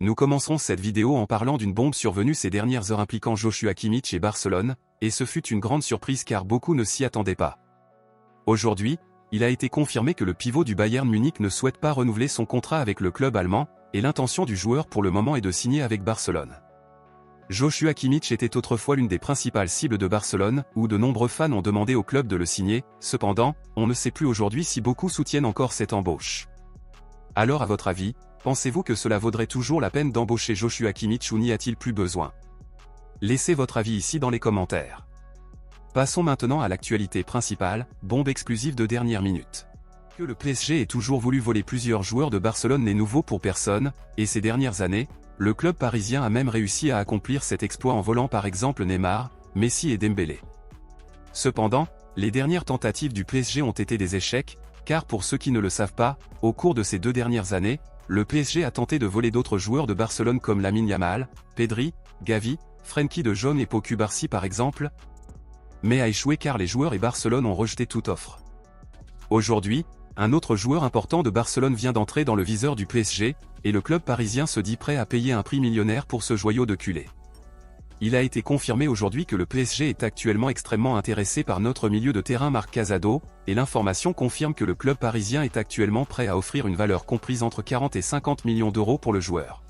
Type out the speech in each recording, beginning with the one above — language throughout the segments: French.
Nous commencerons cette vidéo en parlant d'une bombe survenue ces dernières heures impliquant Joshua Kimmich et Barcelone, et ce fut une grande surprise car beaucoup ne s'y attendaient pas. Aujourd'hui, il a été confirmé que le pivot du Bayern Munich ne souhaite pas renouveler son contrat avec le club allemand, et l'intention du joueur pour le moment est de signer avec Barcelone. Joshua Kimmich était autrefois l'une des principales cibles de Barcelone, où de nombreux fans ont demandé au club de le signer, cependant, on ne sait plus aujourd'hui si beaucoup soutiennent encore cette embauche. Alors à votre avis, pensez-vous que cela vaudrait toujours la peine d'embaucher Joshua Kimmich ou n'y a-t-il plus besoin? Laissez votre avis ici dans les commentaires. Passons maintenant à l'actualité principale, bombe exclusive de dernière minute. Que le PSG ait toujours voulu voler plusieurs joueurs de Barcelone n'est nouveau pour personne, et ces dernières années, le club parisien a même réussi à accomplir cet exploit en volant par exemple Neymar, Messi et Dembélé. Cependant, les dernières tentatives du PSG ont été des échecs, car pour ceux qui ne le savent pas, au cours de ces 2 dernières années, le PSG a tenté de voler d'autres joueurs de Barcelone comme Lamine Yamal, Pedri, Gavi, Frenkie de Jong et Pau Cubarsí par exemple, mais a échoué car les joueurs et Barcelone ont rejeté toute offre. Aujourd'hui, un autre joueur important de Barcelone vient d'entrer dans le viseur du PSG, et le club parisien se dit prêt à payer un prix millionnaire pour ce joyau de culé. Il a été confirmé aujourd'hui que le PSG est actuellement extrêmement intéressé par notre milieu de terrain Marc Casado, et l'information confirme que le club parisien est actuellement prêt à offrir une valeur comprise entre 40 et 50 millions d'euros pour le joueur.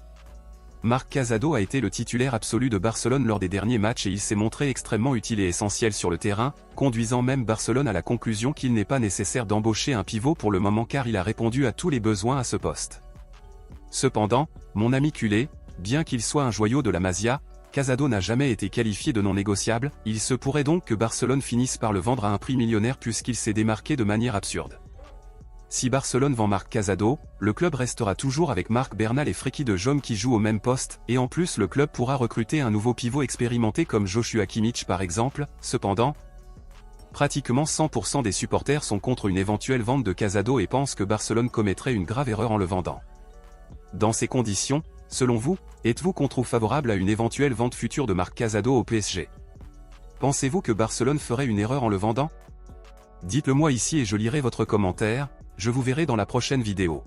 Marc Casado a été le titulaire absolu de Barcelone lors des derniers matchs et il s'est montré extrêmement utile et essentiel sur le terrain, conduisant même Barcelone à la conclusion qu'il n'est pas nécessaire d'embaucher un pivot pour le moment car il a répondu à tous les besoins à ce poste. Cependant, mon ami culé, bien qu'il soit un joyau de la Masia, Casado n'a jamais été qualifié de non négociable, il se pourrait donc que Barcelone finisse par le vendre à un prix millionnaire puisqu'il s'est démarqué de manière absurde. Si Barcelone vend Marc Casado, le club restera toujours avec Marc Bernal et Frenkie de Jong qui jouent au même poste, et en plus le club pourra recruter un nouveau pivot expérimenté comme Joshua Kimmich par exemple. Cependant, pratiquement 100% des supporters sont contre une éventuelle vente de Casado et pensent que Barcelone commettrait une grave erreur en le vendant. Dans ces conditions, selon vous, êtes-vous contre ou favorable à une éventuelle vente future de Marc Casado au PSG? Pensez-vous que Barcelone ferait une erreur en le vendant? Dites-le moi ici et je lirai votre commentaire, je vous verrai dans la prochaine vidéo.